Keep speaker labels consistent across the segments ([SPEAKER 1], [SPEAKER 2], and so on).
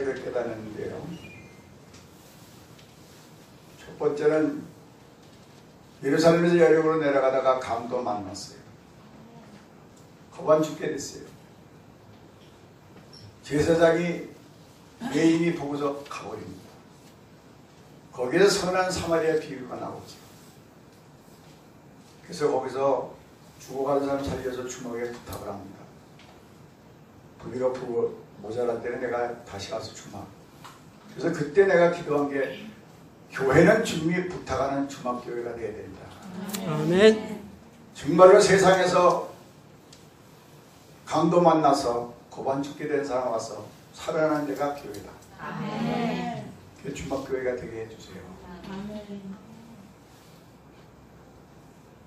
[SPEAKER 1] 깨닫는데요. 첫 번째는 예루살렘에서 여리고로 내려가다가 강도 만났어요. 거반 죽게 됐어요. 제사장이 예인이 보고서 가버립니다. 거기에서 선한 사마리아 비유가 나오죠. 그래서 거기서 죽어가는 사람 살려서 주먹에 부탁을 합니다. 부비가 모자랄 때는 내가 다시 가서 주마. 그래서 그때 내가 기도한 게 교회는 주님이 부탁하는 주막교회가 되어야 된다.
[SPEAKER 2] 아멘.
[SPEAKER 1] 정말로 세상에서 강도 만나서 고반 죽게 된 사람 와서 살아나는 데가 교회다.
[SPEAKER 3] 아멘.
[SPEAKER 1] 그 주막교회가 되게 해주세요.
[SPEAKER 3] 아멘.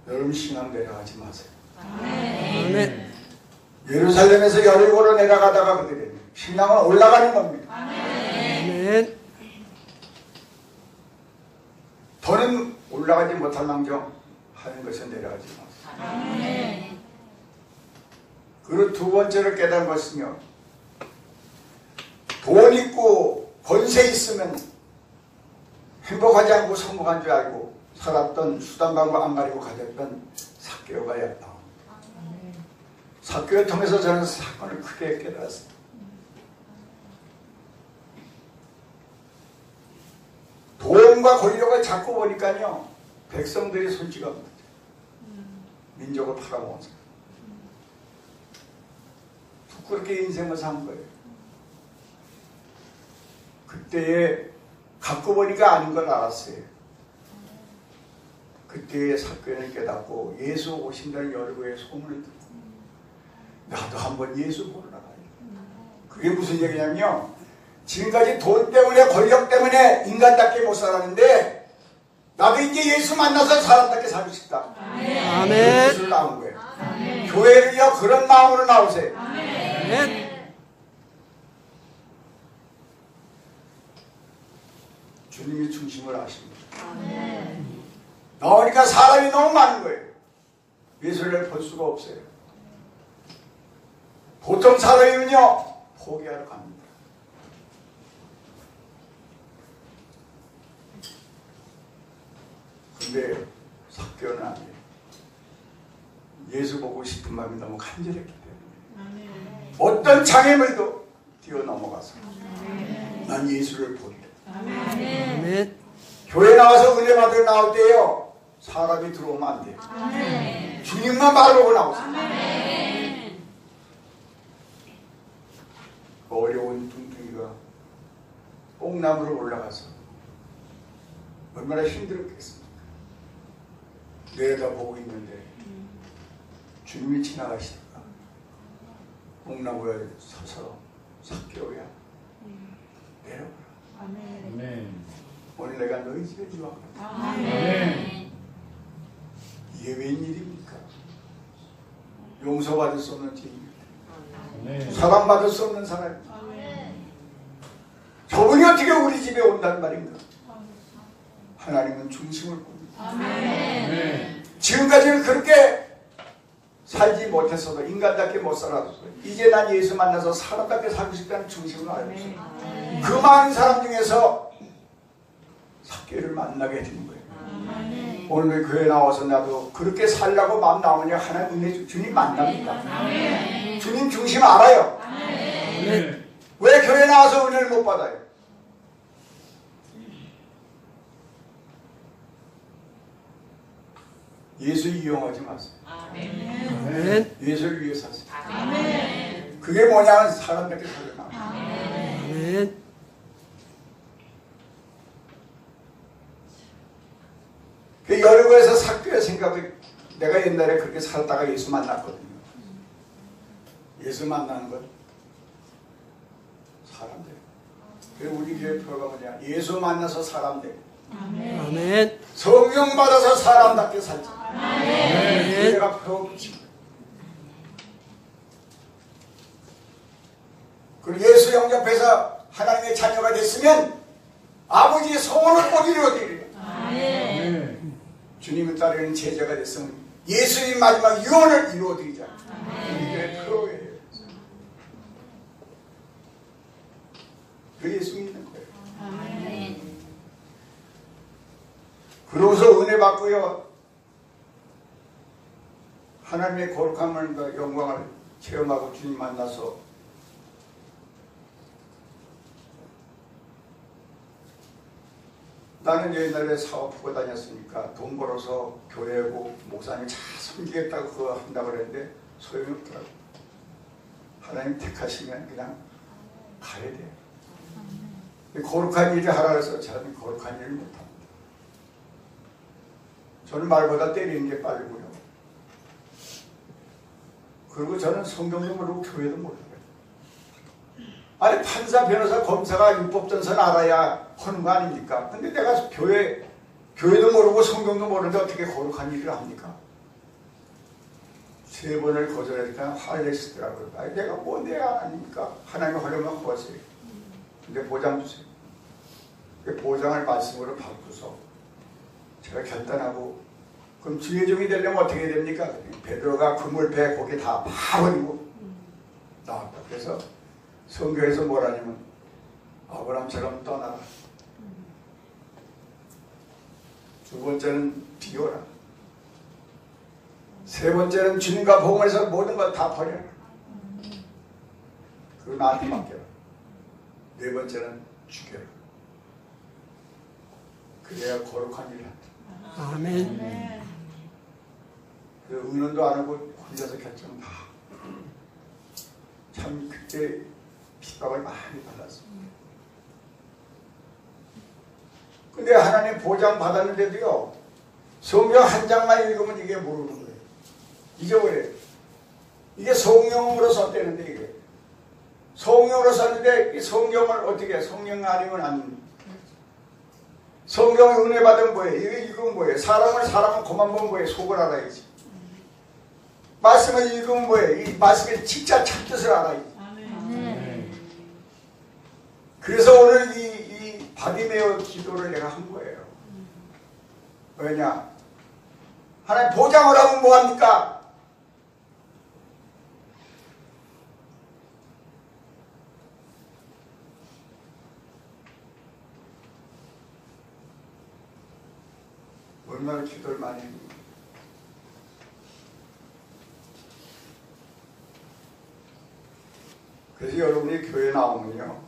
[SPEAKER 1] 여러분 신앙 내려가지 마세요.
[SPEAKER 2] 아멘.
[SPEAKER 1] 예루살렘에서 여리고로 내려가다가 그들이 신앙은 올라가는 겁니다.
[SPEAKER 2] 아멘.
[SPEAKER 1] 더는 올라가지 못할 망정 하는 것은 내려가지 마세요.
[SPEAKER 3] 아멘.
[SPEAKER 1] 그리고 두 번째로 깨달은 것은요, 돈 있고 권세 있으면 행복하지 않고 성공한 줄 알고 살았던 수단방법 안 가리고 가졌던 삭개오가 나옵니다. 삭개오를 통해서 저는 사건을 크게 깨달았습니다. 돈과 권력을 잡고 보니까요, 백성들이 솔직합니다. 민족을 팔아먹은 사람. 부끄럽게 인생을 산 거예요. 그때에 갖고 보니까 아닌 걸 알았어요. 그때에 사건을 깨닫고 예수 오신다는 여리고의 소문을 듣고 나도 한번 예수 보러 나가야 돼. 그게 무슨 얘기냐면요, 지금까지 돈 때문에 권력 때문에 인간답게 못 살았는데 나도 이제 예수 만나서 사람답게 살고 싶다.
[SPEAKER 2] 아멘.
[SPEAKER 1] 예수를 나온 거예요. 교회를요 그런 마음으로 나오세요.
[SPEAKER 2] 아멘.
[SPEAKER 1] 주님이 중심을 아십니다. 나오니까 사람이 너무 많은 거예요. 예수를 볼 수가 없어요. 보통 사람이면요 포기하러 갑니다. 근데 삭개오는 아니에요. 예수 보고 싶은 마음이 너무 간절했기 때문에 어떤 장애물도 뛰어넘어가서 난 예수를 보리라.
[SPEAKER 2] 아멘.
[SPEAKER 1] 교회 나와서 은혜 받으러 나올 때요 사람이 들어오면 안 돼요. 주님만 바라보고 나오세요. 어려운 뚱뚱이가 뽕나무로 올라가서 얼마나 힘들었겠습니까? 내려다보고 있는데 주님이 지나가시다가 뽕나무에 서서 삭개오야 내려가라.
[SPEAKER 3] 아멘.
[SPEAKER 1] 오늘 내가 너희 집에 들어가라.
[SPEAKER 3] 아멘.
[SPEAKER 1] 이게 웬일입니까? 용서받을 수 없는 죄인입니다. 사랑받을 수 없는 사람입니다. 저분이 어떻게 우리 집에 온단 말인가? 하나님은 중심을 봅니다. 지금까지는 그렇게 살지 못했어도 인간답게 못 살았어요. 이제 난 예수 만나서 사람답게 살고 싶다는 중심을 알고 있어요. 그 많은 사람 중에서 삭개오를 만나게 되는 거예요. 오늘 교회 나와서 나도 그렇게 살라고 마음 나오냐 하나님 은혜 주님 만납니다. 주님 중심 알아요. 왜 교회 나와서 은혜를 못 받아요? 예수 이용하지 마세요.
[SPEAKER 2] 아멘.
[SPEAKER 1] 예수를 위해서 하세요. 그게 뭐냐면 사람답게 살려나.
[SPEAKER 2] 아멘.
[SPEAKER 1] 그 여리고에서 삭개오의 생각을 내가 옛날에 그렇게 살다가 예수 만났거든요. 예수 만나는 건 사람들. 그리고 우리 교회 표가 뭐냐? 예수 만나서 사람들.
[SPEAKER 2] 아멘.
[SPEAKER 1] 성령 받아서 사람답게 살자.
[SPEAKER 2] 아멘.
[SPEAKER 1] 내가 표 붙입니다. 그리고 예수 영접해서 하나님의 자녀가 됐으면 아버지의 소원을 꼭 이루어드리라. 주님을 따르는 제자가 됐으면 예수님 마지막 유언을 이루어드리자. 우리 교회 표예요. 그 예수 믿는 거예요.
[SPEAKER 3] 아멘.
[SPEAKER 1] 그러고서 은혜 받고요. 하나님의 거룩함을 영광을 체험하고 주님 만나서 나는 옛날에 사업하고 다녔으니까 돈 벌어서 교회하고 목사님 잘 섬기겠다고 그거 한다고 그랬는데 소용이 없더라고. 하나님 택하시면 그냥 가야 돼요. 거룩한 일을 하라 해서 저는 거룩한 일을 못합니다. 저는 말보다 때리는 게 빠르고요. 그리고 저는 성경도 모르고 교회도 몰라요. 아니 판사, 변호사, 검사가 율법전선 알아야 하는 거 아닙니까? 근데 내가 교회도 모르고 성경도 모르는데 어떻게 거룩한 일을 합니까? 3번을 거절하니까 화를 내시더라고요. 아니 내가 뭐 내가 아닙니까? 하나님 하려면 구하세요. 근데 보장 주세요. 그 보장을 말씀으로 바꾸서 제가 결단하고 그럼 주의 종이 되려면 어떻게 됩니까? 베드로가 그물배 고기 다 파버리고 나왔다. 그래서 성경에서 뭐라냐면 아브라함처럼 떠나라. 두 번째는 비워라. 세 번째는 주님과 복음에서 모든 것 다 버려라. 그거 나한테 맡겨라. 네 번째는 죽여라. 그래야 거룩한 일을 한다.
[SPEAKER 2] 아멘.
[SPEAKER 1] 그 의논도 안 하고 혼자서 결정 다. 참 그때 핍박을 많이 받았습니다. 근데 하나님 보장 받았는데도요, 성경 한 장만 읽으면 이게 모르는 거예요. 잊어버려요. 이게 성령으로 썼다는데 이게. 성령으로 썼는데 이 성경을 어떻게 해? 성령 아니면 안 됩니다. 성경의 은혜 받은 뭐예요? 이건 뭐예요? 사람은 그만 보면 뭐예요? 속을 알아야지. 말씀을 읽으면 뭐예요? 이 말씀의 진짜 참뜻을 알아야지. 그래서 오늘 이 바디메어 기도를 내가 한 거예요. 왜냐? 하나님 보장을 하면 뭐합니까? 얼마나 기도를 많이 했는지. 그래서 여러분이 교회 나오면요,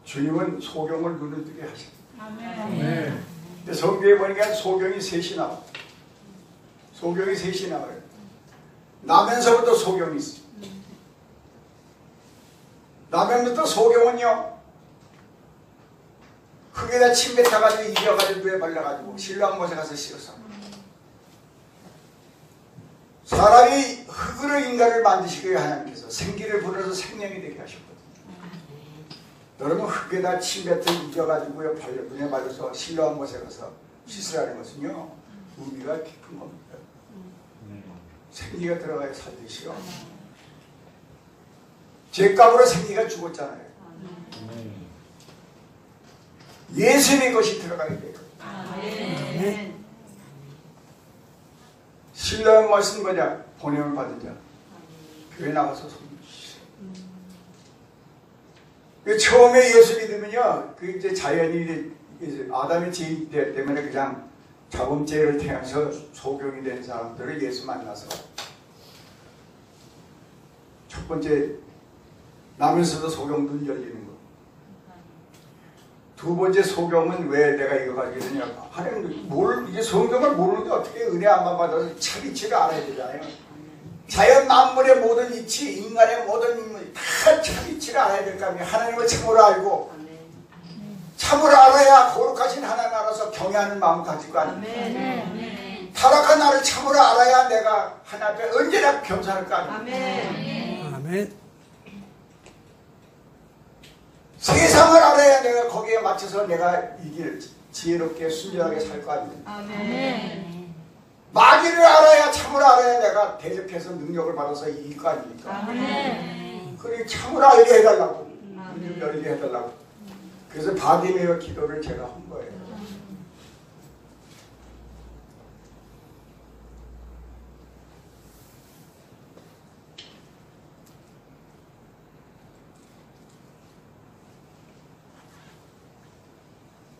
[SPEAKER 1] 주님은 소경을 눈을 뜨게 하십니다.
[SPEAKER 3] 아멘.
[SPEAKER 1] 근데 성경에 보니까 소경이 셋이 나와요. 소경이 셋이 나와요. 나면서부터 소경이 있어요. 나면부터 소경은요, 흙에다 침 뱉어가지고 이겨가지고 뇌에 발라가지고 신랑 못에 가서 씌웠어. 사람이 흙으로 인간을 만드시기 위해 하나님께서 생기를 불어서 생명이 되게 하셨거든요. 여러분 흙에다 침 뱉어 이겨가지고요 눈에 발라서 신랑 못에 가서 씻으라는 것은요 의미가 깊은 겁니다. 생기가 들어가야 살듯이요. 죄값으로 생기가 죽었잖아요. 예수님의 것이 들어가야 돼요.
[SPEAKER 3] 아멘.
[SPEAKER 1] 신뢰한 말씀 뭐냐? 보냄을 받은 자. 교회 나가서 손. 처음에 예수 믿으면요, 그 이제 자연이 이제 아담의 죄 때문에 그냥 자범죄를 태어나서 소경이 된 사람들을 예수 만나서 첫 번째 나면서도 소경 눈 열리는 거. 두 번째 소경은 왜 내가 이거 가지고 있느냐? 하나님 이게 성경을 모르는데 어떻게 은혜 안만 받아서 참 이치를 알아야 되잖아요. 자연 만물의 모든 이치, 인간의 모든 인물이 다 참 이치를 알아야 될 거 아니에요. 하나님을 참으로 알고 참으로 알아야 거룩하신 하나님 알아서 경외하는 마음 가지고 하는 거예요. 타락한 나를 참으로 알아야 내가 하나님 앞에 언제나 겸손할 거 아니에요.
[SPEAKER 2] 아멘.
[SPEAKER 1] 세상을 알아야 내가 거기에 맞춰서 내가 이 길 지혜롭게 순전하게 살 거 아닙니까? 마귀를 알아야 참으로 알아야 내가 대적해서 능력을 받아서 이길 거 아닙니까? 그래 참으로 알게 해달라고 눈을 열게 해달라고. 그래서 바디메어 기도를 제가 한 거예요.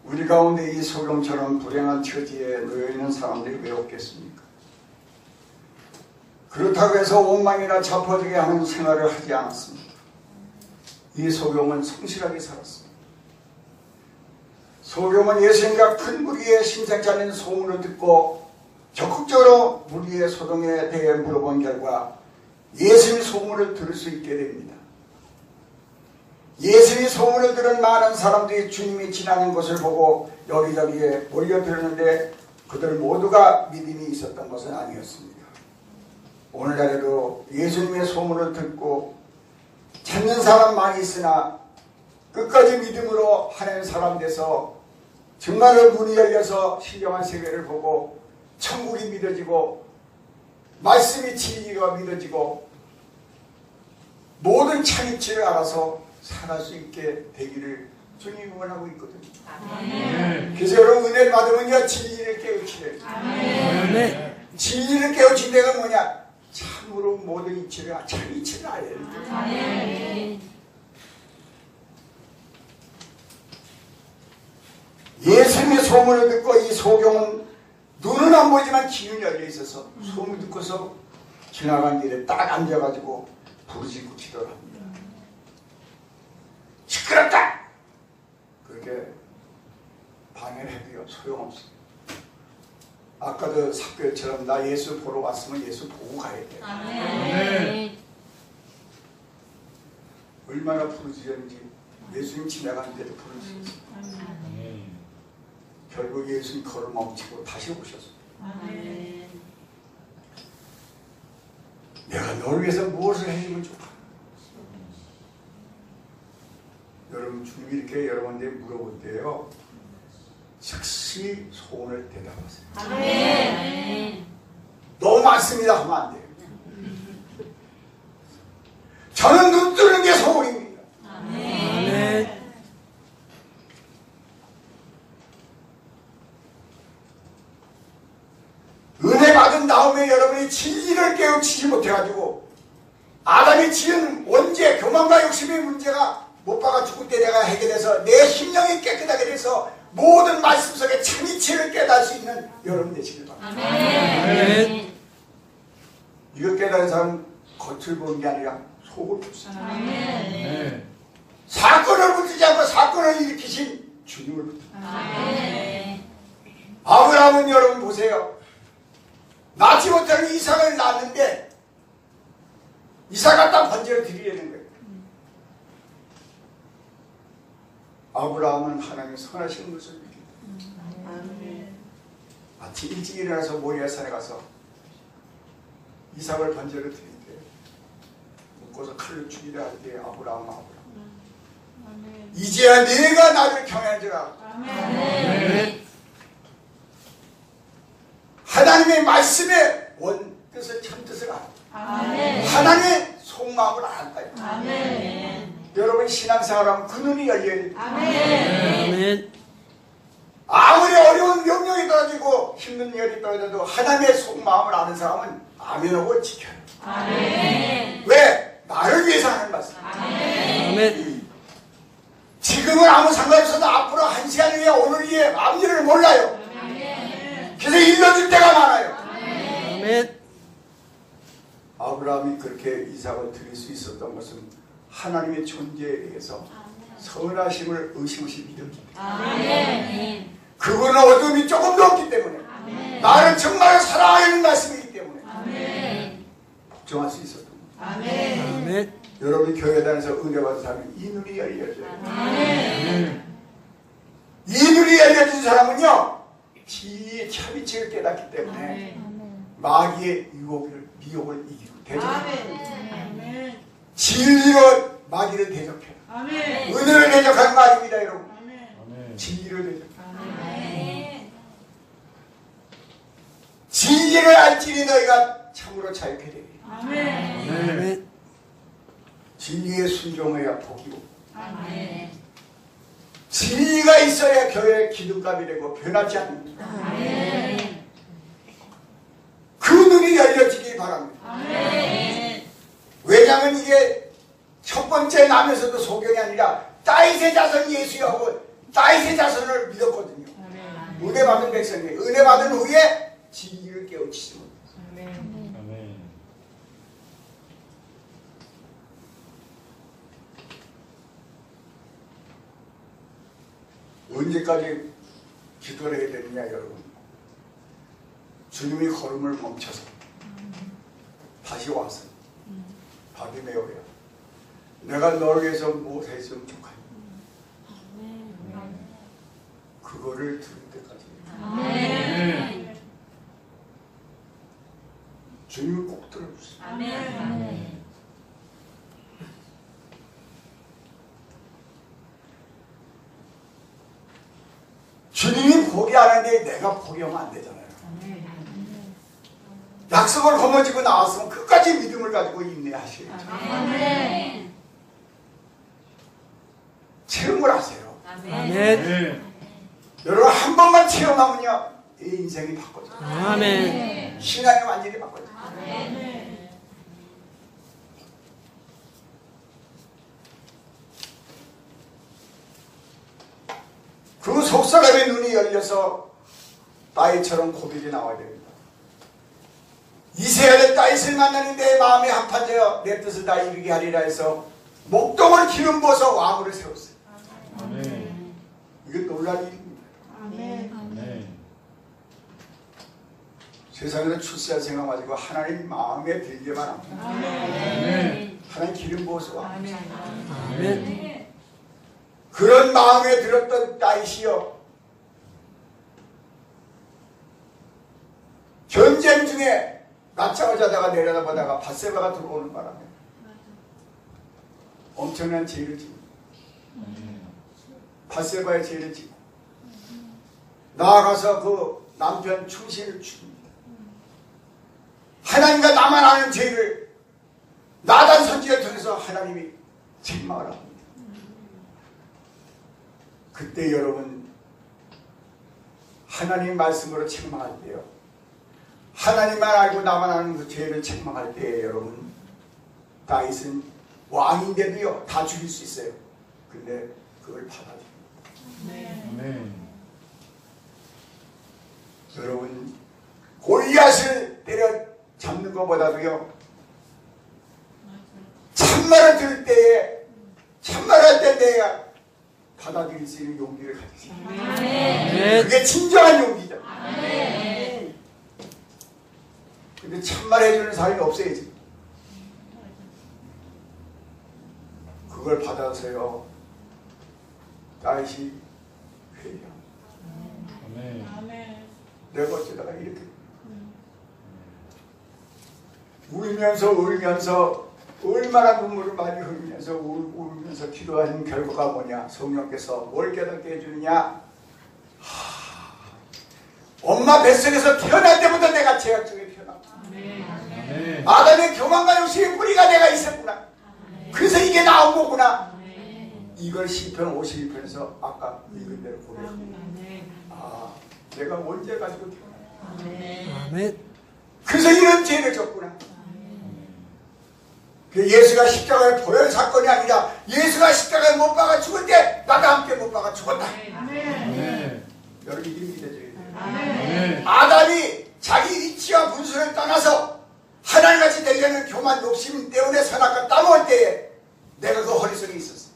[SPEAKER 1] 우리 가운데 이 소경처럼 불행한 처지에 놓여있는 사람들이 왜 없겠습니까? 그렇다고 해서 원망이나 자포되게 하는 생활을 하지 않았습니다. 이 소경은 성실하게 살았습니다. 소경은 예수님과 큰 무리의 심상치 않은 소문을 듣고 적극적으로 무리의 소동에 대해 물어본 결과 예수님의 소문을 들을 수 있게 됩니다. 예수님의 소문을 들은 많은 사람들이 주님이 지나는 것을 보고 여기저기에 몰려들었는데 그들 모두가 믿음이 있었던 것은 아니었습니다. 오늘날에도 예수님의 소문을 듣고 찾는 사람 많이 있으나 끝까지 믿음으로 하는 사람 돼서 정말로 문이 열려서 신령한 세계를 보고 천국이 믿어지고 말씀이 진리가 믿어지고 모든 참이치를 알아서 살아갈 수 있게 되기를 주님이 원하고 있거든요.
[SPEAKER 3] 아멘.
[SPEAKER 1] 그래서 여러분 은혜를 받으면요 진리를 깨우치래.
[SPEAKER 2] 아멘.
[SPEAKER 1] 진리를 깨우친 데가 뭐냐? 참으로 모든 이치를 참이치를 알아야 돼요.
[SPEAKER 3] 아멘.
[SPEAKER 1] 예수님의 소문을 듣고 이 소경은 눈은 안 보이지만 귀는 열려 있어서 소문 듣고서 지나간 길에 딱 앉아가지고 부르짖고 기도를 합니다. 시끄럽다! 그렇게 방해를 해도요 소용없어요. 아까도 삭개처럼 나 예수 보러 왔으면 예수 보고 가야 돼.
[SPEAKER 3] 아멘.
[SPEAKER 1] 얼마나 부르짖었는지 예수님 지나가는데도 부르짖었어요. 결국 예수님 걸을 멈추고 다시 오셨어요.
[SPEAKER 3] 아멘.
[SPEAKER 1] 내가 너를 위해서 무엇을 해주면 좋을까? 여러분 주님이 이렇게 여러분들이 물어볼 때요 즉시 소원을 대답하세요.
[SPEAKER 3] 아멘.
[SPEAKER 1] 너무 많습니다 하면 안 돼요. 저는 눈 뜨는 게 소원입니다.
[SPEAKER 2] 아멘.
[SPEAKER 1] 은혜 받은 다음에 여러분이 진리를 깨우치지 못해가지고 아담이 지은 원죄, 교만과 욕심의 문제가 못 박아 죽을 때 내가 해결해서 내 심령이 깨끗하게 돼서 모든 말씀 속에 참이치를 깨달을 수 있는 여러분 되시길 바랍니다.
[SPEAKER 3] 아멘.
[SPEAKER 1] 이거 깨달은 사람은 겉을 보는 게 아니라 속을 보세요.
[SPEAKER 3] 아멘.
[SPEAKER 1] 사건을 붙이지 않고 사건을 일으키신 주님을 붙입니다.
[SPEAKER 3] 아멘.
[SPEAKER 1] 아브라함은 여러분 보세요. 낳지 못하는 이삭을 낳았는데 이삭 갖다 번제를 드리려는 거예요. 아브라함은 하나님의 선하신 것을 믿습니다. 아침 일찍 일어나서 모리아산에 가서 이삭을 번제를 드리는데 묶어서 칼로 죽이려 할 때 아브라함 이제야 내가 나를 경외하리라.
[SPEAKER 3] 아멘.
[SPEAKER 1] 하나님의 말씀의 원 뜻을 참 뜻을 알아.
[SPEAKER 3] 아멘.
[SPEAKER 1] 하나님의 속마음을 안다.
[SPEAKER 3] 아멘.
[SPEAKER 1] 여러분 신앙생활하면 그 눈이 열려야 됩니다.
[SPEAKER 3] 아멘.
[SPEAKER 2] 아멘.
[SPEAKER 1] 아무리 어려운 명령이 떨어지고 힘든 일이 떨어져도 하나님의 속마음을 아는 사람은 아멘하고 지켜요.
[SPEAKER 3] 아멘.
[SPEAKER 1] 왜? 나를 위해서 하는 말씀.
[SPEAKER 2] 아멘.
[SPEAKER 1] 지금은 아무 상관없어도 앞으로 한 시간 후에 오늘 위에 앞일을 몰라요. 그래서 일러줄 때가 많아요.
[SPEAKER 2] 아멘.
[SPEAKER 1] 아브라함이 그렇게 이삭을 드릴 수 있었던 것은 하나님의 존재에 의해서 선하심을 의심 없이 믿었기 때문에
[SPEAKER 3] 아멘.
[SPEAKER 1] 그분은 어둠이 조금도 없기 때문에 나를 정말 사랑하는 말씀이기 때문에
[SPEAKER 3] 아멘.
[SPEAKER 1] 걱정할 수 있었던 거예요.
[SPEAKER 3] 아멘.
[SPEAKER 2] 아멘.
[SPEAKER 1] 여러분이 교회 다니면서 은혜 받은 사람은 이 눈이 열려져요.
[SPEAKER 3] 아멘.
[SPEAKER 1] 이 눈이 열려진 사람은요 진리의 참이치를 깨닫기 때문에 마귀의 미혹을 이기고 대적해요. 진리로 마귀를 대적해요. 은혜를 대적하는 거 아닙니다 여러분. 진리를 대적해요. 진리를 알지니 너희가 참으로 자유케 되리.
[SPEAKER 2] 아멘.
[SPEAKER 1] 진리에 순종해야 복이고
[SPEAKER 3] 아멘.
[SPEAKER 1] 진리가 있어야 교회의 기둥감이 되고 변하지 않습니다.
[SPEAKER 3] 아멘.
[SPEAKER 1] 그 눈이 열려지기 바랍니다.
[SPEAKER 3] 아멘.
[SPEAKER 1] 왜냐하면 이게 첫 번째 남에서도 소경이 아니라 다윗의 자손 예수여하고 다윗의 자손을 믿었거든요. 은혜 받은 백성이에요. 은혜 받은 후에 진리를 깨우치지 못했어요.
[SPEAKER 3] 아멘.
[SPEAKER 1] 언제까지 기도를 해야 되느냐 여러분. 주님이 걸음을 멈춰서 다시 와서 밥이 메워야 내가 너를 위해서 무엇 했으면 좋겠니? 그거를 들을 때까지
[SPEAKER 3] 아멘.
[SPEAKER 1] 주님은 꼭 들어주세요.
[SPEAKER 3] 아멘.
[SPEAKER 1] 주님이 포기하는데 내가 포기하면 안 되잖아요. 약속을 거머쥐고 나왔으면 끝까지 믿음을 가지고 인내하셔야죠.
[SPEAKER 3] 아멘.
[SPEAKER 1] 체험을 하세요.
[SPEAKER 2] 아멘.
[SPEAKER 1] 여러분 한 번만 체험하면요 내 인생이 바꿔져요.
[SPEAKER 2] 아멘.
[SPEAKER 1] 신앙이 완전히 바꿔져요. 그 속사람의 눈이 열려서 다윗처럼 고백이 나와야 됩니다. 이세야의 다윗을 만나는 내 마음이 합하여 내 뜻을 다 이루게 하리라 해서 목동을 기름 부어서 왕으로 세웠어요.
[SPEAKER 3] 아멘.
[SPEAKER 1] 이건 놀랄 일입니다.
[SPEAKER 3] 아멘.
[SPEAKER 1] 세상에서 출세할 생각 가지고 하나님 마음에 들게만 합니다.
[SPEAKER 3] 아멘.
[SPEAKER 1] 하나님 기름 부어서 왕.
[SPEAKER 2] 아멘.
[SPEAKER 1] 그런 마음에 들었던 다윗이요 전쟁 중에 낮잠을 자다가 내려다보다가 밧세바가 들어오는 바람에 엄청난 죄를 지고 밧세바의 죄를 지고 나아가서 그 남편 충신을 죽입니다. 하나님과 나만 아는 죄를 나단 선지를 통해서 하나님이 책망을 합니다. 그때 여러분 하나님 말씀으로 책망할 때요 하나님만 알고 나만 아는 그 죄를 책망할 때 여러분 다윗은 왕인데도요 다 죽일 수 있어요. 근데 그걸 받아들입니다.
[SPEAKER 3] 아멘.
[SPEAKER 1] 여러분 골리앗을 때려잡는 것보다도요 참말을 들을 때에 참말할 때 내가 받아들일 수 있는 용기를 가지세요.
[SPEAKER 2] 아멘.
[SPEAKER 1] 그게 진정한 용기죠.
[SPEAKER 3] 아멘.
[SPEAKER 1] 근데 참말해주는 사람이 없어야지. 그걸 받아서요 다윗이 회개합니다.
[SPEAKER 3] 아멘.
[SPEAKER 1] 내가 어쩌다가 이렇게 울면서 얼마나 눈물을 많이 흘리면서 울면서 기도하는 결과가 뭐냐? 성령께서 뭘 깨닫게 해주느냐? 엄마 뱃속에서 태어날 때부터 내가 죄악 중에 태어났다.
[SPEAKER 3] 아멘.
[SPEAKER 1] 아담의 교만과 욕심의 뿌리가 내가 있었구나. 그래서 이게 나온 거구나. 이걸 시편 51편에서 아까 읽은 대로 고백합니다. 아, 내가 언제 가지고 태어났나?
[SPEAKER 2] 아멘.
[SPEAKER 1] 그래서 이런 죄를 졌구나. 예수가 십자가에 보혈 사건이 아니라 예수가 십자가에 못 박아 죽을 때 나도 함께 못 박아 죽었다.
[SPEAKER 3] 아멘.
[SPEAKER 1] 여러분 이게 믿어져야 돼요.
[SPEAKER 3] 아멘.
[SPEAKER 1] 아담이 자기 이치와 분수를 떠나서 하나님같이 되려는 교만 욕심 때문에 선악과 따먹을 때에 내가 그 허리 속에 있었어.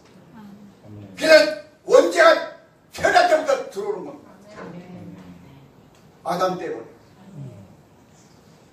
[SPEAKER 1] 그래서 원죄가 태어날 때부터 들어오는 겁니다. 아담 때문에.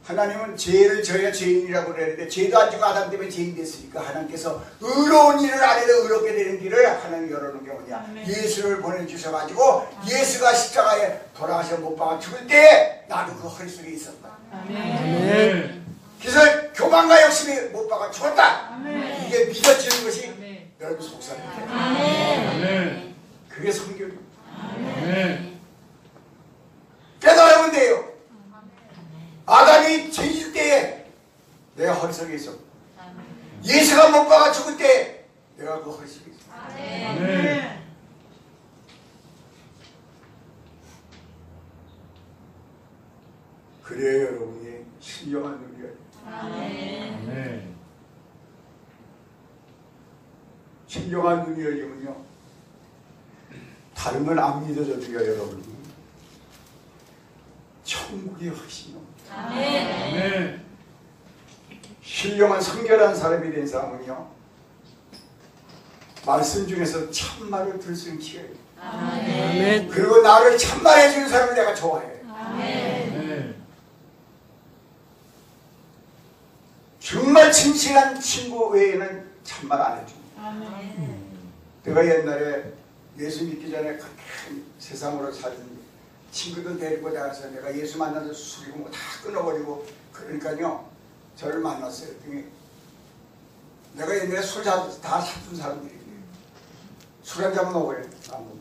[SPEAKER 1] 하나님은 죄를 져야 죄인이라고 그랬는데 죄도 안 지고 아담 때문에 죄인 됐으니까 하나님께서 의로운 일을 안 해도 의롭게 되는 길을 하나님 열어놓은 게 뭐냐. 예수를 보내주셔가지고 예수가 십자가에 돌아가셔 못 박아 죽을 때 나도 그 허리 속에 있었다.
[SPEAKER 2] 아멘.
[SPEAKER 1] 그래서 교만과 욕심이 못 박아 죽었다. 이게 믿어지는 것이 여러분 속삭입니다.
[SPEAKER 3] 아멘.
[SPEAKER 1] 그게 성경입니다.
[SPEAKER 3] 아멘.
[SPEAKER 1] 깨달으면 돼요. 아담이 죄질 때에 내가 허리 속에 있어. 예수가 못 박아 죽을 때 내가 그 허리 속에 있어.
[SPEAKER 3] 아멘.
[SPEAKER 1] 그래야 여러분이 신령한 눈이에요.
[SPEAKER 3] 아멘.
[SPEAKER 1] 신령한 눈이 열리면요 다른 건 안 믿어져도요, 여러분. 천국이 훨씬 옵니다.
[SPEAKER 3] 아멘.
[SPEAKER 1] 신령한 성결한 사람이 된 사람은요, 말씀 중에서 참말을 들을 수 있는 기회예요.
[SPEAKER 2] 아멘.
[SPEAKER 1] 그리고 나를 참말해 주는 사람을 내가 좋아해.
[SPEAKER 3] 아멘.
[SPEAKER 1] 정말 진실한 친구 외에는 참말 안 해줍니다. 내가 옛날에 예수 믿기 전에 그렇게 세상으로 살던 친구들 데리고 나가서 내가 예수 만나서 술이고 뭐 다 끊어버리고 그러니까요, 저를 만났어요. 그랬더니 내가 옛날에 술 다 사준 사람들이 술 한 잔 먹어요. 안 먹어.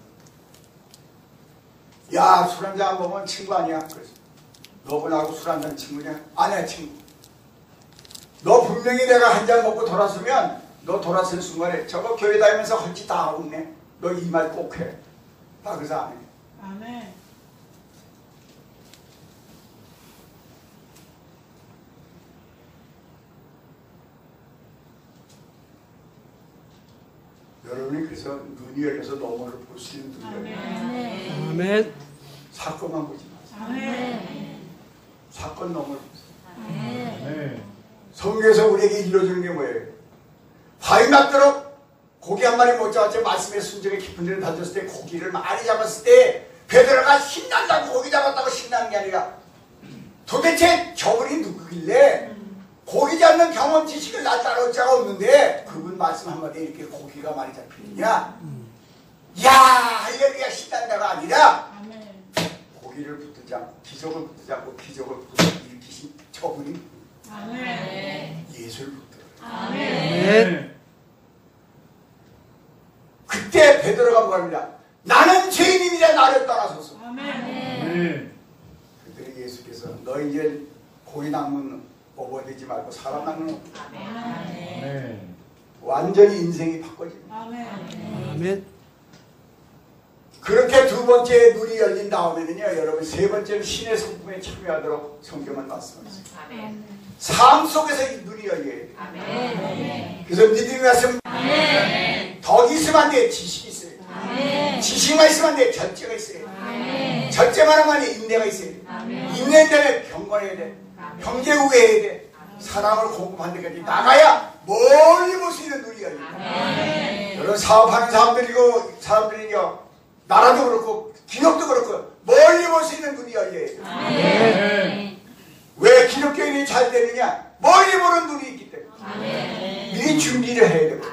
[SPEAKER 1] 야, 술 한 잔 안 먹으면 친구 아니야. 그래서 너하고 나하고 술 한 잔 친구냐? 아니야, 친구. 너 분명히 내가 한 잔 먹고 돌았으면 너 돌았을 순간에 저거 교회 다니면서 할 짓 다 하고 있네. 너 이 말 꼭 해. 나 그래서 안 해.
[SPEAKER 4] 아멘.
[SPEAKER 1] 여러분이 그래서 눈이 열려서 너머를 볼 수 있는 눈이 열려요.
[SPEAKER 2] 아멘.
[SPEAKER 1] 사건만 보지 마세요.
[SPEAKER 4] 아멘.
[SPEAKER 1] 사건 너머를 보세요.
[SPEAKER 3] 아멘.
[SPEAKER 1] 성경에서 우리에게 일러주는 게 뭐예요? 바위 맞도록 고기 한 마리 못 잡았지. 말씀의 순종의 깊은 데를 던졌을 때 고기를 많이 잡았을 때 베드로가 신난다고 고기 잡았다고 신나는 게 아니라 도대체 저분이 누구길래 고기 잡는 경험 지식을 나 따라올 자가 없는데 그분 말씀 한마디에 이렇게 고기가 많이 잡히느냐? 야, 할렐루야 신난다가 아니라
[SPEAKER 4] 아멘.
[SPEAKER 1] 고기를 붙들지 않고 기적을 붙들지 않고 기적을 일으키신 저분이
[SPEAKER 4] 아멘.
[SPEAKER 1] 예수를 붙들어요.
[SPEAKER 2] 아멘.
[SPEAKER 1] 그때 베드로가 뭐합니다. 나는 죄인입니다. 나를 떠나소서.
[SPEAKER 4] 아멘.
[SPEAKER 3] 아멘.
[SPEAKER 1] 그때 예수께서 너 이제 고기 낚는 어버되지 말고 사람 낚는
[SPEAKER 3] 아멘.
[SPEAKER 1] 완전히 인생이 바꿔집니다.
[SPEAKER 4] 아멘.
[SPEAKER 2] 아멘.
[SPEAKER 1] 그렇게 두 번째 눈이 열린 다음에는요, 여러분 세 번째는 신의 성품에 참여하도록 성경은 말씀하십니다. 삶 속에서 이 눈이 열려야 돼요. 그래서 믿음이 말씀 덕이 있으면 안 돼. 지식이 있어요. 지식만 있으면 안 돼. 절제가 있어요. 절제만 하면 안 돼. 인내가 있어요. 인내되면 경건해야 돼. 형제 우애해야 돼. 사랑을 공급하는 데까지 나가야 멀리 볼 수 있는 눈이 열립니다. 여러분 사업하는 사람들이요 나라도 그렇고 기업도 그렇고 멀리 볼 수 있는 눈이 열려야 돼.
[SPEAKER 3] 아멘.
[SPEAKER 1] 왜 기독교인이 잘 되느냐? 멀리 보는 눈이 있기 때문에 미리 준비를 해야 되고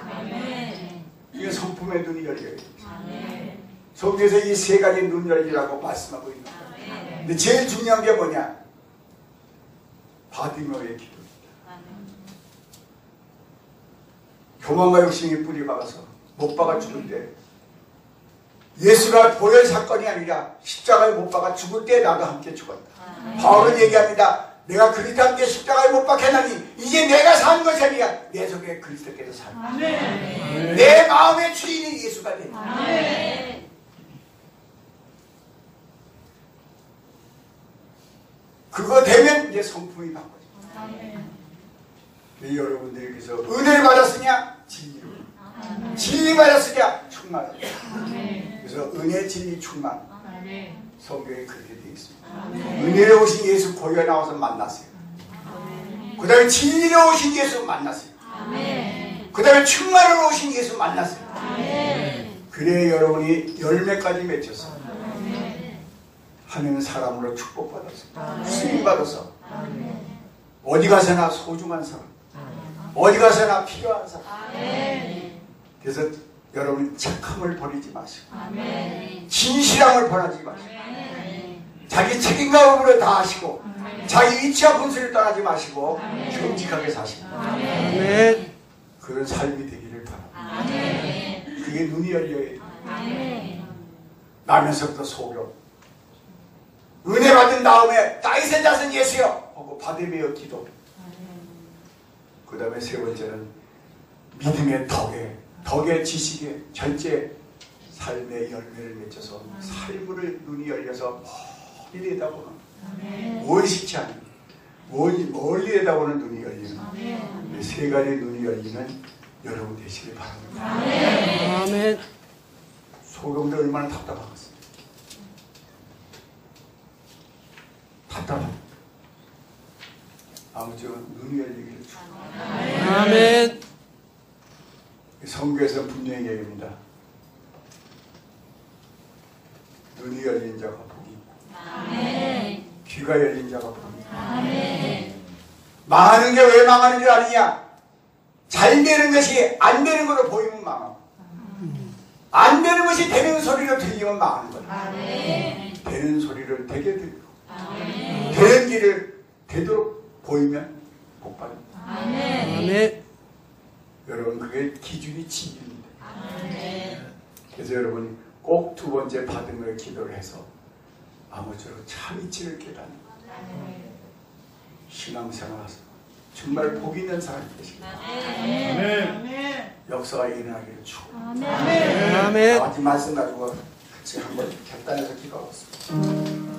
[SPEAKER 1] 이게 성품의 눈이 열려야 돼. 성경에서 이 세 가지 눈 열리라고 말씀하고 있는 거예요. 근데 제일 중요한 게 뭐냐? 바디메오의 기도입니다. 교만과 욕심이 뿌리 박아서 못 박아 죽을 때 예수가 보혈 사건이 아니라 십자가에 못 박아 죽을 때 나도 함께 죽었다. 바울은 얘기합니다. 내가 그리스도와 함께 십자가에 못 박혔나니 이제 내가 사는 것이 아니라 내 속에 그리스도께서 산다.
[SPEAKER 4] 아멘.
[SPEAKER 1] 내 마음의 주인이 예수가 된다.
[SPEAKER 4] 아멘.
[SPEAKER 1] 그거 되면 이제 성품이 바꿔집니다.
[SPEAKER 4] 아멘.
[SPEAKER 1] 여러분들께서 은혜를 받았으냐? 진리로. 진리 받았으냐? 충만하다. 그래서 은혜, 진리, 충만. 성경에 그렇게 되어 있습니다. 은혜로 오신 예수 고요에 나와서 만났어요. 그 다음에 진리로 오신 예수 만났어요. 그 다음에 충만으로 오신 예수 만났어요. 그래 여러분이 열매까지 맺혀서 하는 사람으로 축복받아서 수임받아서 어디 가서나 소중한 사람, 어디 가서나 필요한 사람. 그래서 여러분 착함을 버리지 마시고 진실함을 버리지 마시고 자기 책임감으로 다 하시고 자기 위치와 분수를 떠나지 마시고 정직하게 사시고
[SPEAKER 2] 아멘.
[SPEAKER 1] 그런 삶이 되기를 바랍니다. 그게 눈이 열려야 돼요. 나면서부터 속여 은혜 받은 다음에 다윗의 자손 예수여 하고 바디메오 기도. 그 다음에 세 번째는 믿음의 덕의 지식의 절제 삶의 열매를 맺혀서 삶을 눈이 열려서 멀리 내다보는 무의식치 않은 멀리 내다보는 눈이 열리는 이 세 가지 눈이 열리는 여러분 되시길 바랍니다.
[SPEAKER 2] 아멘.
[SPEAKER 1] 소경들 얼마나 답답하겠어요. 답답하다. 아무쪼록 눈이 열리기를 축원합니다.
[SPEAKER 2] 아멘.
[SPEAKER 1] 성경에서 분명히 얘기합니다. 눈이 열린 자가 복이 있고
[SPEAKER 4] 아멘.
[SPEAKER 1] 귀가 열린 자가 복이 있고
[SPEAKER 4] 아멘.
[SPEAKER 1] 망하는 게 왜 망하는 줄 아느냐? 잘 되는 것이 안 되는 걸로 보이면 망하고 안 되는 것이 되는 소리로 들리면 망하는 거예요.
[SPEAKER 4] 아멘.
[SPEAKER 1] 되는 소리를 되게 들리고
[SPEAKER 4] 아멘.
[SPEAKER 1] 되는 길을 되도록 보이면 복받습니다.
[SPEAKER 4] 아멘.
[SPEAKER 2] 아멘.
[SPEAKER 1] 여러분 그게 기준이 진리입니다.
[SPEAKER 4] 아멘.
[SPEAKER 1] 그래서 여러분 꼭 두 번째 받은 거에 기도를 해서 아무쪼록 참 이치를 깨닫는 신앙생활하서 정말 복 있는 사람이 되시길 바랍니다.
[SPEAKER 3] 아멘.
[SPEAKER 1] 역사가 일어나기를 축원합니다.
[SPEAKER 2] 아멘.
[SPEAKER 1] 마지막 말씀 가지고 같이 한번 결단해서 기도하겠습니다.